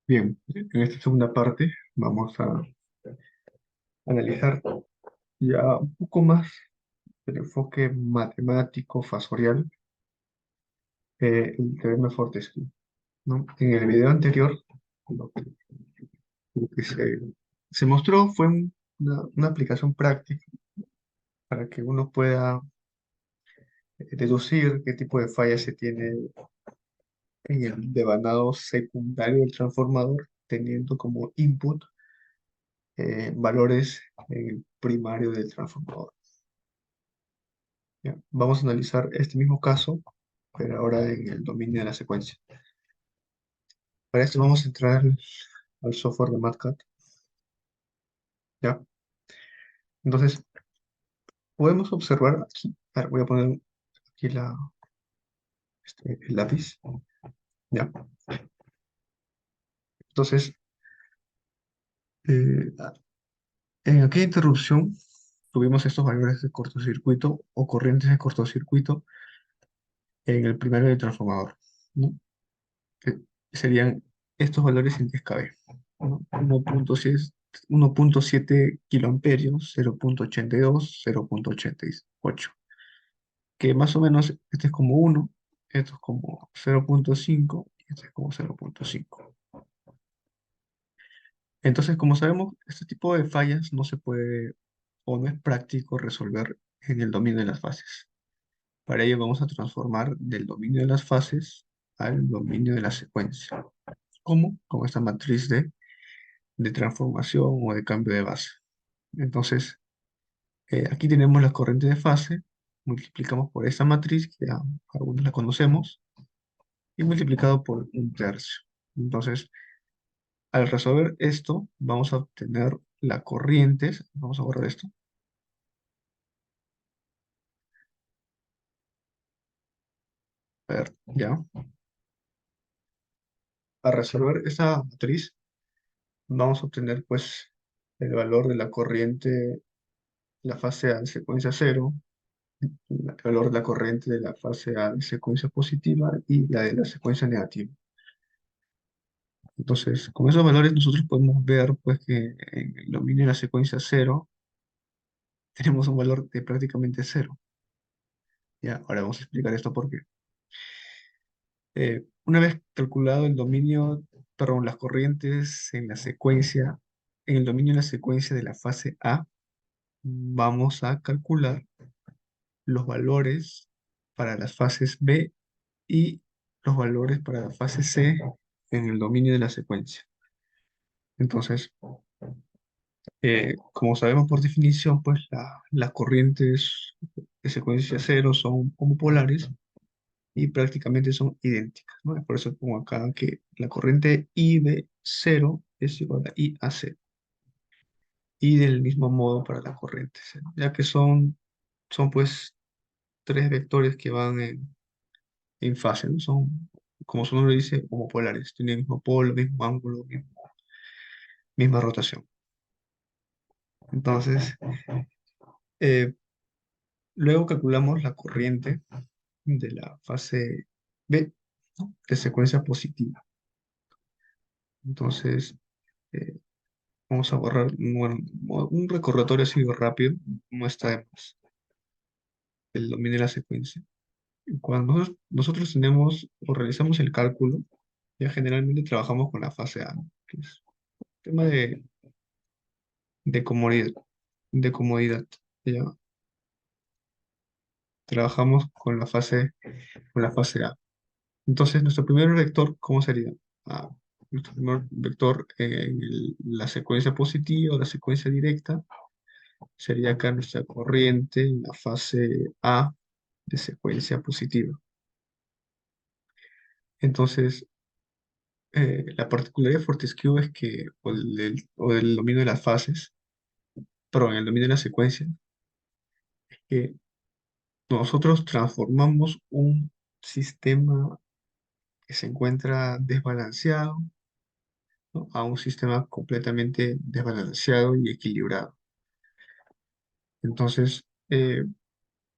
Bien, en esta segunda parte vamos a analizar ya un poco más el enfoque matemático, fasorial, el teorema de Fortescue, ¿no? En el video anterior, lo que, lo que se mostró fue una aplicación práctica para que uno pueda deducir qué tipo de fallas se tiene en el devanado secundario del transformador, teniendo como input valores en el primario del transformador. Ya, vamos a analizar este mismo caso, pero ahora en el dominio de la secuencia. Para esto vamos a entrar al software de MATCAD, ¿ya? Entonces, podemos observar aquí, a ver, voy a poner aquí el lápiz, ¿ya? Entonces, eh, en aquella interrupción tuvimos estos valores de cortocircuito o corrientes de cortocircuito en el primario del transformador, ¿no? Que serían estos valores en 10 kV, ¿no? 1.7 kiloamperios, 0.82, 0.88, que más o menos este es como 1, esto es como 0.5 y este es como 0.5. Entonces, como sabemos, este tipo de fallas no se puede o no es práctico resolver en el dominio de las fases. Para ello vamos a transformar del dominio de las fases al dominio de la secuencia. ¿Cómo? Con esta matriz de transformación o de cambio de base. Entonces, aquí tenemos la corriente de fase, multiplicamos por esta matriz, que ya algunos la conocemos, y multiplicado por 1/3. Entonces, al resolver esto, vamos a obtener la corriente, vamos a borrar esto, a ver, ya. Al resolver esa matriz, vamos a obtener pues el valor de la corriente, la fase A de secuencia cero, el valor de la corriente de la fase A de secuencia positiva y la de la secuencia negativa. Entonces, con esos valores nosotros podemos ver pues que en el dominio de la secuencia cero tenemos un valor de prácticamente cero. Ya, ahora vamos a explicar esto por qué. Una vez calculado el dominio, perdón, las corrientes en la secuencia, en el dominio de la secuencia de la fase A, vamos a calcular los valores para las fases B y los valores para la fase C en el dominio de la secuencia. Entonces, como sabemos por definición, pues las corrientes de secuencia cero son homopolares y prácticamente son idénticas, ¿no? Por eso pongo acá que la corriente I de cero es igual a I a cero. Y del mismo modo para la corriente cero, ya que son pues tres vectores que van en fase, ¿no? Son, como su nombre dice, homopolares, tienen el mismo polo, mismo ángulo, misma rotación. Entonces, eh, luego calculamos la corriente de la fase B, ¿no? De secuencia positiva. Entonces, eh, vamos a borrar bueno, un recordatorio así rápido, no está de más, el dominio de la secuencia. Cuando nosotros tenemos o realizamos el cálculo, ya generalmente trabajamos con la fase A, ¿no? Que es tema de comodidad, de comodidad. Ya trabajamos con la fase A. Entonces, nuestro primer vector, ¿cómo sería? Ah, nuestro primer vector en la secuencia positiva o la secuencia directa sería acá nuestra corriente en la fase A de secuencia positiva. Entonces, la particularidad de Fortescue es que, o del dominio de las fases, perdón, el dominio de la secuencia, que nosotros transformamos un sistema que se encuentra desbalanceado, ¿no? A un sistema completamente desbalanceado y equilibrado. Entonces,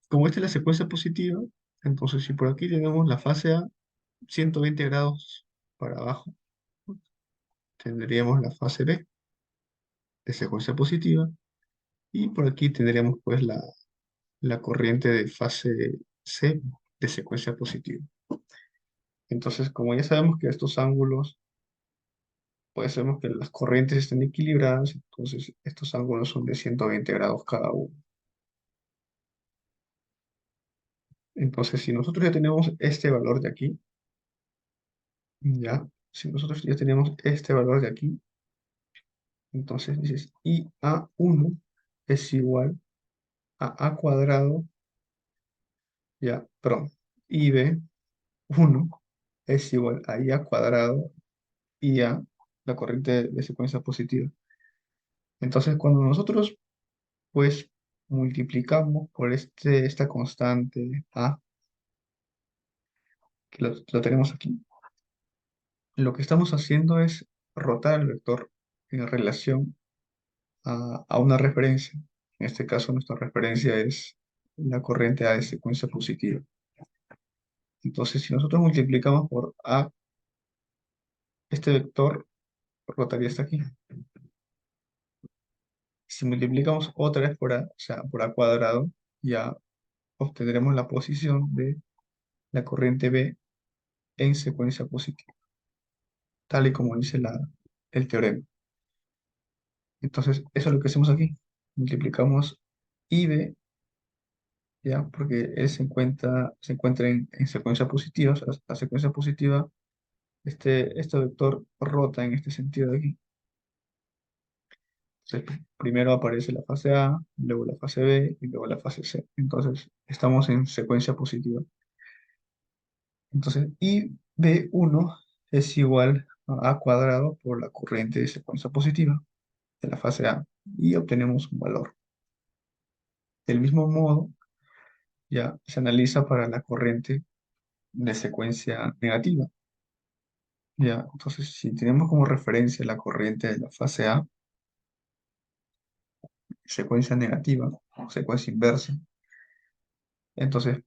como esta es la secuencia positiva, entonces si por aquí tenemos la fase A, 120 grados para abajo, ¿no? tendríamos la fase B de secuencia positiva y por aquí tendríamos pues la corriente de fase C de secuencia positiva. Entonces, como ya sabemos que estos ángulos, pues sabemos que las corrientes están equilibradas, entonces estos ángulos son de 120 grados cada uno. Entonces, si nosotros ya tenemos este valor de aquí, ya, si nosotros ya tenemos este valor de aquí, entonces dices IA1 es igual a A cuadrado, ya, perdón, IB1 es igual a IA cuadrado y a la corriente de secuencia positiva. Entonces, cuando nosotros, pues, multiplicamos por esta constante A, que lo tenemos aquí, lo que estamos haciendo es rotar el vector en relación a una referencia. En este caso, nuestra referencia es la corriente A de secuencia positiva. Entonces, si nosotros multiplicamos por A, este vector rotaría hasta aquí. Si multiplicamos otra vez por A, o sea, por A cuadrado, ya obtendremos la posición de la corriente B en secuencia positiva, tal y como dice el teorema. Entonces, eso es lo que hacemos aquí. Multiplicamos IB, ¿ya? Porque él se encuentra en secuencia positiva, o sea, la secuencia positiva, este vector rota en este sentido de aquí. Entonces, primero aparece la fase A, luego la fase B y luego la fase C. Entonces, estamos en secuencia positiva. Entonces, IB1 es igual a A cuadrado por la corriente de secuencia positiva de la fase A y obtenemos un valor. Del mismo modo, ya se analiza para la corriente de secuencia negativa. Ya, entonces, si tenemos como referencia la corriente de la fase A, secuencia negativa o secuencia inversa, entonces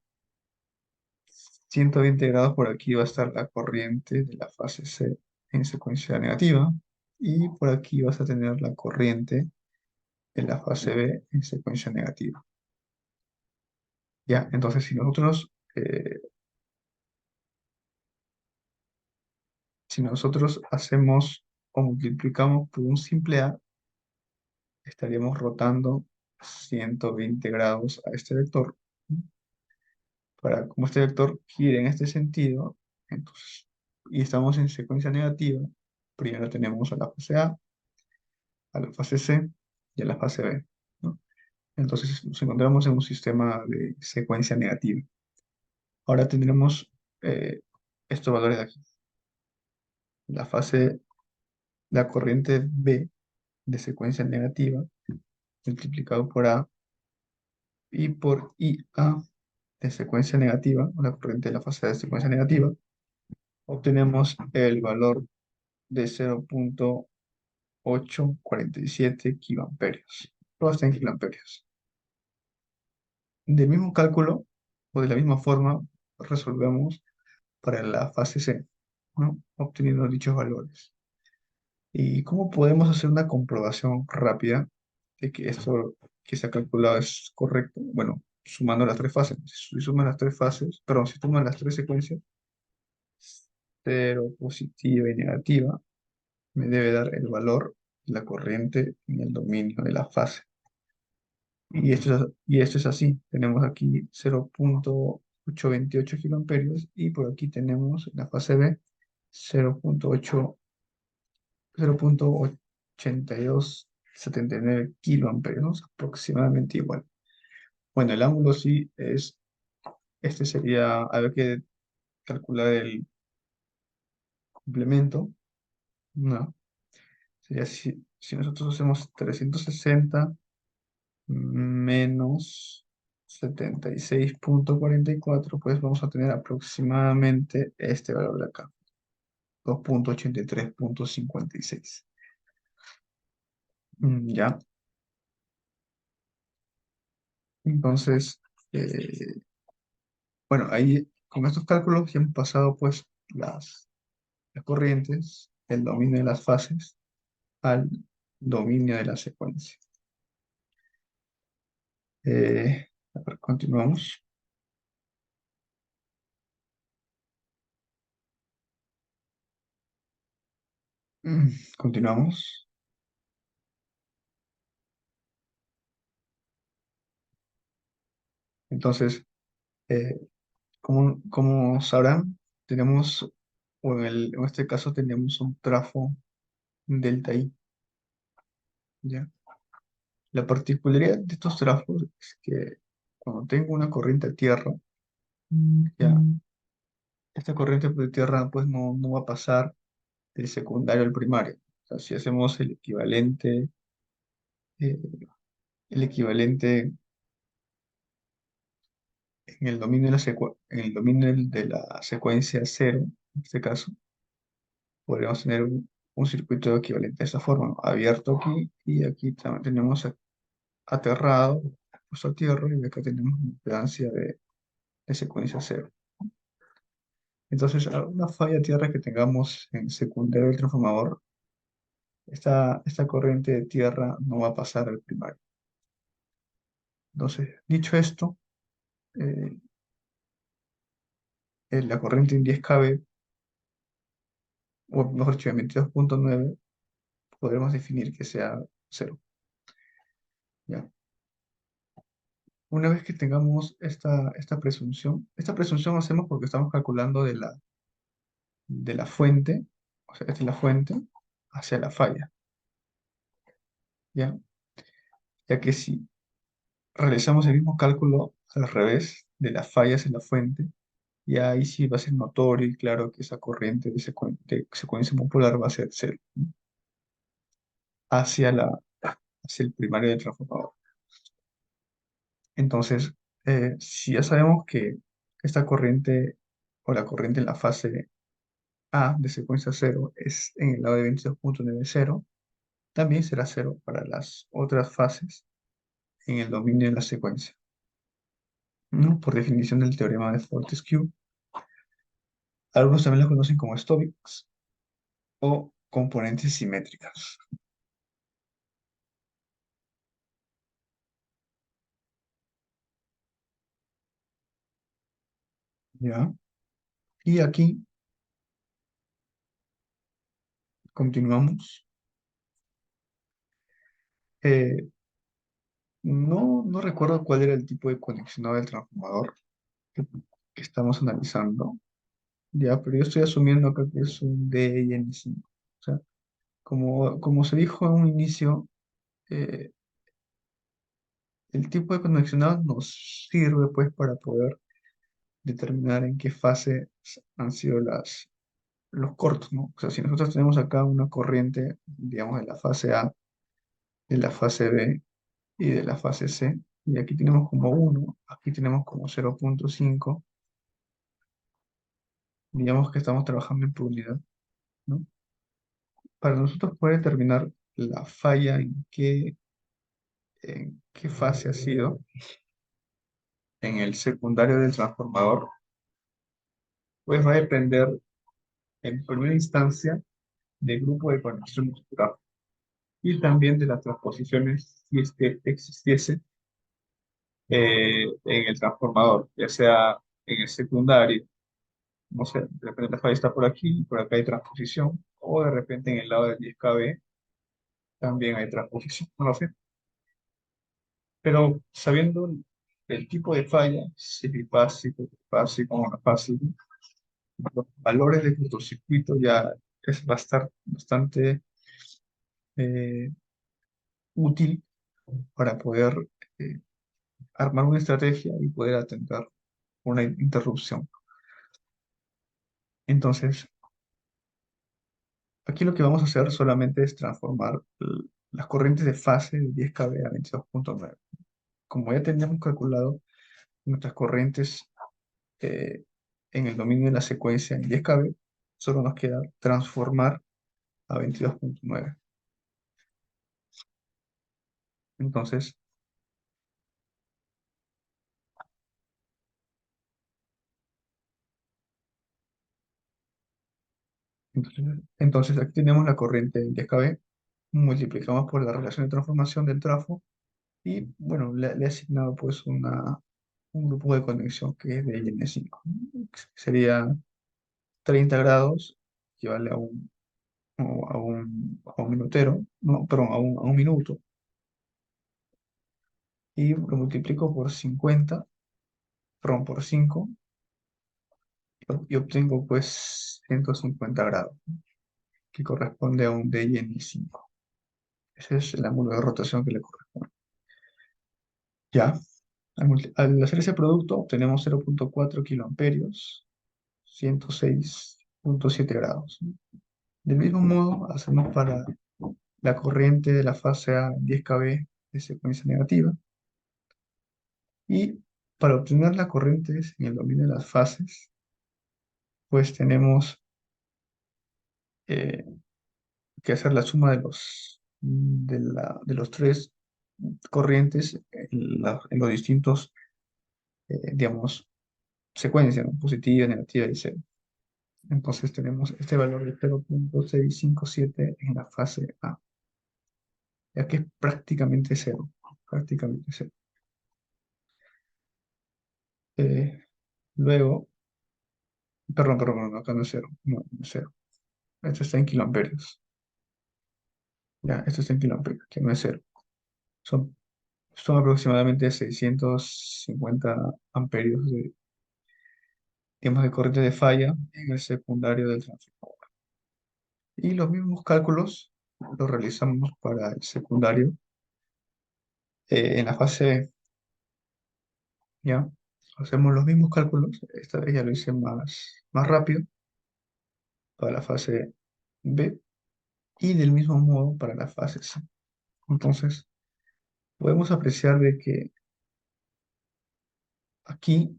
120 grados por aquí va a estar la corriente de la fase C en secuencia negativa y por aquí vas a tener la corriente de la fase B en secuencia negativa. Ya, entonces si nosotros hacemos o multiplicamos por un simple A, estaríamos rotando 120 grados a este vector. Como este vector gira en este sentido, entonces, y estamos en secuencia negativa, primero tenemos a la fase C y a la fase B, ¿no? Entonces nos encontramos en un sistema de secuencia negativa. Ahora tendremos estos valores de aquí. La fase, la corriente B de secuencia negativa multiplicado por A y por IA de secuencia negativa, o la corriente de la fase de secuencia negativa, obtenemos el valor de 0,847 kiloamperios. Todo está en kiloamperios. Del mismo cálculo, o de la misma forma, resolvemos para la fase C, ¿no? Obteniendo dichos valores. ¿Y cómo podemos hacer una comprobación rápida de que esto que se ha calculado es correcto? Bueno, sumando las tres fases. Si sumas las tres fases, perdón, si sumas las tres secuencias, cero, positiva y negativa, me debe dar el valor de la corriente en el dominio de la fase. Y esto es así. Tenemos aquí 0,828 kiloamperios y por aquí tenemos en la fase B 0,8279 kiloamperios, aproximadamente igual. Bueno, el ángulo sí es, este sería, habría que calcular el complemento, ¿no? Sería si nosotros hacemos 360 menos 76,44, pues vamos a tener aproximadamente este valor de acá, 2,83,56. Ya, entonces, bueno, ahí con estos cálculos ya hemos pasado pues las corrientes el dominio de las fases al dominio de la secuencia. A ver, continuamos. Continuamos. Entonces, eh, como sabrán, tenemos, o en este caso tenemos un trafo delta I, ¿ya? La particularidad de estos trafos es que cuando tengo una corriente a tierra, ya, esta corriente de tierra pues no va a pasar del secundario al primario. O sea, si hacemos eh, el equivalente en el dominio de en el dominio de la secuencia cero, en este caso, podríamos tener un circuito equivalente de esa forma, ¿no? Abierto aquí y aquí también tenemos aterrado, puesto a tierra y acá tenemos impedancia de secuencia cero. Entonces, alguna falla a tierra que tengamos en secundario del transformador, esta corriente de tierra no va a pasar al primario. Entonces, dicho esto, eh, la corriente en 10 kV, o mejor dicho, en 22.9, podremos definir que sea cero. ¿Ya? Una vez que tengamos esta presunción hacemos porque estamos calculando de la fuente, o sea, esta es la fuente, hacia la falla, ¿ya? Ya que si realizamos el mismo cálculo al revés, de las fallas en la fuente, y ahí sí va a ser notorio y claro que esa corriente de secuencia modular va a ser cero, ¿no? hacia hacia el primario del transformador. Entonces, si ya sabemos que esta corriente o la corriente en la fase A de secuencia cero es en el lado de 22.90, también será cero para las otras fases en el dominio de la secuencia, ¿no? Por definición del teorema de Fortescue. Algunos también lo conocen como Stokes o componentes simétricas, ¿ya? Y aquí continuamos. Eh, no recuerdo cuál era el tipo de conexionado del transformador que estamos analizando, ya, pero yo estoy asumiendo acá que es un DIN5. O sea, como se dijo en un inicio, eh, el tipo de conexionado nos sirve pues para poder determinar en qué fase han sido los cortos, ¿no? O sea, si nosotros tenemos acá una corriente, digamos, de la fase A, de la fase B y de la fase C, y aquí tenemos como 1, aquí tenemos como 0.5, digamos que estamos trabajando en probabilidad, ¿no? Para nosotros poder determinar la falla en qué fase ha sido en el secundario del transformador, pues va a depender en primera instancia del grupo de conexión estructural y también de las transposiciones si es que existiese en el transformador, ya sea en el secundario, no sé, de repente la falla está por aquí, por acá hay transposición, o de repente en el lado del 10 kV también hay transposición, no lo sé. Pero sabiendo el tipo de falla, si es bifásico, trifásico, monofásico, los valores de cortocircuito ya va a estar bastante eh, útil para poder eh, armar una estrategia y poder atender una interrupción. Entonces, aquí lo que vamos a hacer solamente es transformar las corrientes de fase de 10 kV a 22.9. Como ya teníamos calculado nuestras corrientes en el dominio de la secuencia en 10 kV, solo nos queda transformar a 22.9. Entonces, Entonces aquí tenemos la corriente en 10 kV, multiplicamos por la relación de transformación del trafo y bueno, le he asignado pues un grupo de conexión que es de N5, ¿no? Sería 30 grados, equivale a un minutero, no, perdón, a un minuto, y lo multiplico por 50, perdón, por 5, y obtengo pues 150 grados, que corresponde a un DN5. Ese es el ángulo de rotación que le corresponde. Ya, al hacer ese producto obtenemos 0,4 kiloamperios, 106,7 grados, ¿no? Del mismo modo, hacemos para la corriente de la fase A en 10 kV de secuencia negativa. Y para obtener las corrientes en el dominio de las fases, pues tenemos eh, que hacer la suma de los tres corrientes en los distintos, digamos, secuencias, ¿no? Positiva, negativa y cero. Entonces tenemos este valor de 0,657 en la fase A, ya que es prácticamente cero, prácticamente cero. Eh, Luego, perdón, acá no es cero, no es cero. Esto está en kiloamperios. Ya, esto está en kiloamperios, que no es cero. Son, son aproximadamente 650 amperios de corriente de falla en el secundario del transformador. Y los mismos cálculos los realizamos para el secundario en la fase B. ¿Ya? Hacemos los mismos cálculos, esta vez ya lo hice más rápido para la fase B y del mismo modo para la fase C. Entonces, podemos apreciar de que aquí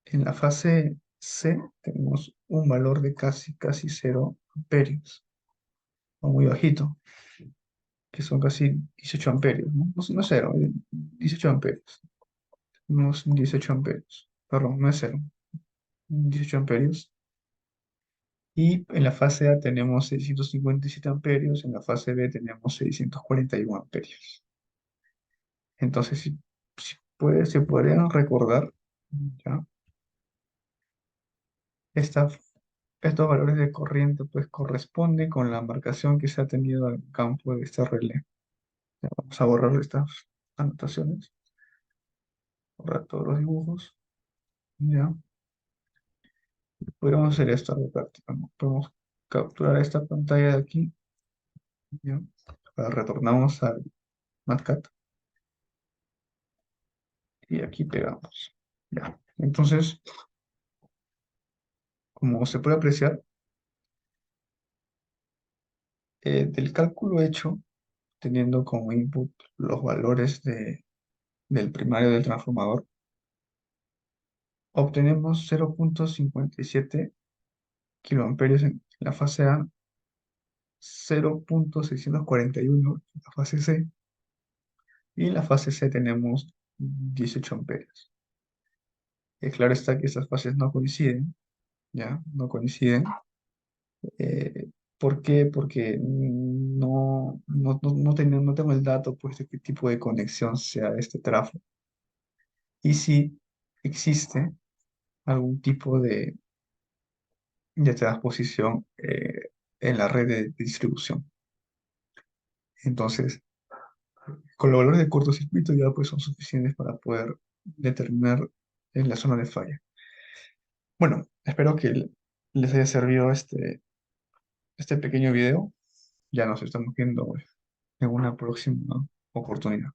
en la fase C tenemos un valor de casi 0 amperios, o muy bajito, que son casi 18 amperios, ¿no? No es cero, 18 amperios, unos 18 amperios, perdón, no es cero, 18 amperios. Y en la fase A tenemos 657 amperios, en la fase B tenemos 641 amperios. Entonces, si se podrían recordar, ¿ya? Esta- Estos valores de corriente pues corresponden con la marcación que se ha tenido en el campo de este relé. Ya, vamos a borrar estas anotaciones, borrar todos los dibujos. Ya, podríamos hacer esto de práctica, ¿no? Podemos capturar esta pantalla de aquí, ¿ya? Ahora retornamos al MatCat y aquí pegamos. Ya. Entonces, como se puede apreciar, del cálculo hecho, teniendo como input los valores del primario del transformador, obtenemos 0,57 kiloamperios en la fase A, 0,641 en la fase C, y en la fase C tenemos 18 amperios. Claro está que estas fases no coinciden, ¿ya? No coinciden. Eh, ¿Por qué? Porque no tengo el dato pues, de qué tipo de conexión sea este tráfico. Y si existe algún tipo de transposición en la red de distribución. Entonces, con los valores de cortocircuito ya pues son suficientes para poder determinar en la zona de falla. Bueno, espero que les haya servido este pequeño video. Ya nos estamos viendo en una próxima oportunidad.